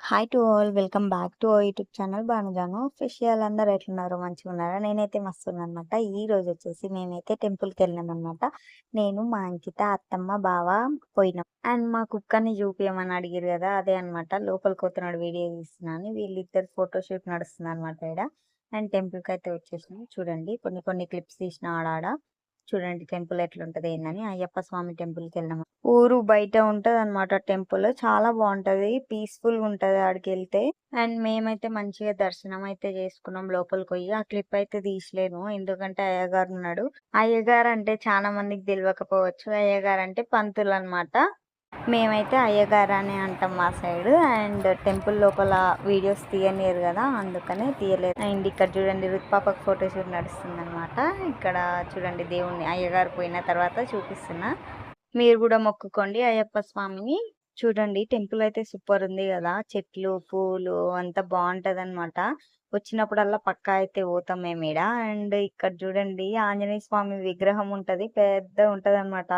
Hi to all welcome back to our YouTube channel Banujanu official. అందరూ ఎట్లున్నారు? మంచిగా ఉన్నారా? నేనైతే మస్తున్నాను అనమాట. ఈ రోజు వచ్చేసి మేమైతే టెంపుల్కి వెళ్ళినాం అనమాట. నేను, మా అంకిత, అత్తమ్మ, బావ పోయినాం. అండ్ మా కుక్కని చూపించమని అడిగారు కదా, అదే అనమాట. లోపలికి పోతున్నాడు, వీడియో తీస్తున్నాను. వీళ్ళిద్దరు ఫోటోషూట్ నడుస్తుంది అనమాట ఇక్కడ. అండ్ టెంపుల్కి అయితే వచ్చేసినాం. చూడండి, కొన్ని కొన్ని క్లిప్స్ తీసిన ఆడాడ. చూడండి టెంపుల్ ఎట్లుంటది ఏందని. అయ్యప్ప స్వామి టెంపుల్కి వెళ్ళినాం. ఊరు బయట ఉంటది అనమాట టెంపుల్. చాలా బాగుంటది, పీస్ఫుల్ గా ఉంటది ఆడికి వెళ్తే. అండ్ మేమైతే మంచిగా దర్శనం అయితే చేసుకున్నాం. లోపలికి పోయి ఆ క్లిప్ అయితే తీసలేను, ఎందుకంటే అయ్యగారు ఉన్నాడు. అయ్యగారు అంటే చాలా మందికి తెలియకపోవచ్చు. అయ్యగారు అంటే పంతులు అనమాట. మేమైతే అయ్యగారు అని అంటాం మా సైడ్. అండ్ టెంపుల్ లోపల వీడియోస్ తీయలేరు కదా, అందుకనే తీయలేదు. అండ్ ఇక్కడ చూడండి, రుత్పాపకు ఫోటోషూట్ నడుస్తుంది అనమాట. ఇక్కడ చూడండి, దేవుణ్ణి అయ్యగారు పోయిన తర్వాత చూపిస్తున్నా. మీరు కూడా మొక్కుకోండి అయ్యప్ప స్వామిని. చూడండి టెంపుల్ అయితే సూపర్ ఉంది కదా, చెట్లు పూలు అంతా బాగుంటది అనమాట. వచ్చినప్పుడల్లా పక్కా అయితే పోతాం మేము ఈడ. అండ్ ఇక్కడ చూడండి, ఆంజనేయ స్వామి విగ్రహం ఉంటది, పెద్ద ఉంటది అనమాట.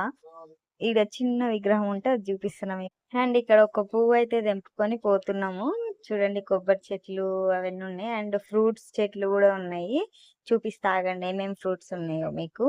ఈడ చిన్న విగ్రహం ఉంటే అది చూపిస్తున్నాం. అండ్ ఇక్కడ ఒక పువ్వు అయితే తెంపుకొని పోతున్నాము. చూడండి, కొబ్బరి చెట్లు అవన్నీ ఉన్నాయి. అండ్ ఫ్రూట్స్ చెట్లు కూడా ఉన్నాయి. చూపిస్తా ఆగండి ఏమేమి ఫ్రూట్స్ ఉన్నాయో మీకు.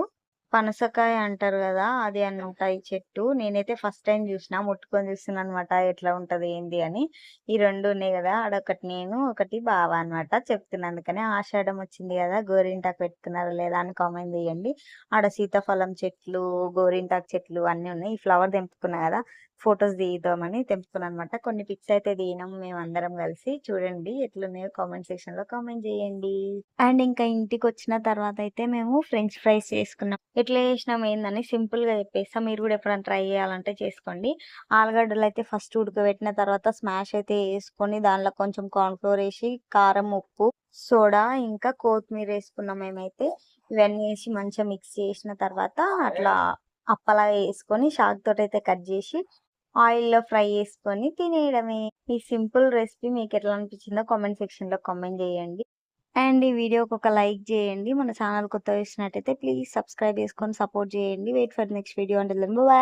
పనసకాయ అంటారు కదా, అది అన్నమాట ఈ చెట్టు. నేనైతే ఫస్ట్ టైం చూసిన, ముట్టుకొని చూస్తున్నా అనమాట ఎట్లా ఉంటది ఏంది అని. ఈ రెండు ఉన్నాయి కదా, అడొకటి నేను, ఒకటి బావ అనమాట. చెప్తున్నా అందుకని. ఆషాఢం వచ్చింది కదా, గోరింటాకు పెట్టుకున్నారా లేదా అని కామెంట్ చేయండి. ఆడ సీతాఫలం చెట్లు, గోరింటాకు చెట్లు అన్ని ఉన్నాయి. ఈ ఫ్లవర్ తెంపుకున్నా కదా, ఫొటోస్ తీద్దామని తెంపుకున్నాను అనమాట. కొన్ని పిక్స్ అయితే దిగినాము మేము అందరం కలిసి. చూడండి ఎట్లున్నాయో కామెంట్ సెక్షన్ లో కామెంట్ చేయండి. అండ్ ఇంకా ఇంటికి వచ్చిన తర్వాత అయితే మేము ఫ్రెంచ్ ఫ్రైస్ చేసుకున్నాం. ఎట్లా చేసినాం ఏందని సింపుల్ గా చెప్పేస్తా, మీరు కూడా ఎప్పుడైనా ట్రై చేయాలంటే చేసుకోండి. ఆలుగడ్డలు అయితే ఫస్ట్ ఉడకబెట్టిన తర్వాత స్మాష్ అయితే వేసుకొని, దానిలో కొంచెం కార్న్ఫ్లోర్ వేసి, కారం, ఉప్పు, సోడా, ఇంకా కొత్తిమీర వేసుకున్నాం మేమైతే. ఇవన్నీ వేసి మంచిగా మిక్స్ చేసిన తర్వాత అట్లా అప్పలా వేసుకొని షాక్ తోటి అయితే కట్ చేసి ఆయిల్లో ఫ్రై చేసుకొని తినేయడమే. ఈ సింపుల్ రెసిపీ మీకు ఎట్లా అనిపించిందో కామెంట్ సెక్షన్ లో కామెంట్ చేయండి. అండ్ ఈ వీడియోకి ఒక లైక్ చేయండి. మన ఛానల్ కొత్తగా చూసినట్టయితే ప్లీజ్ సబ్స్క్రైబ్ చేసుకొని సపోర్ట్ చేయండి. Wait for next video. అంటే బాయ్.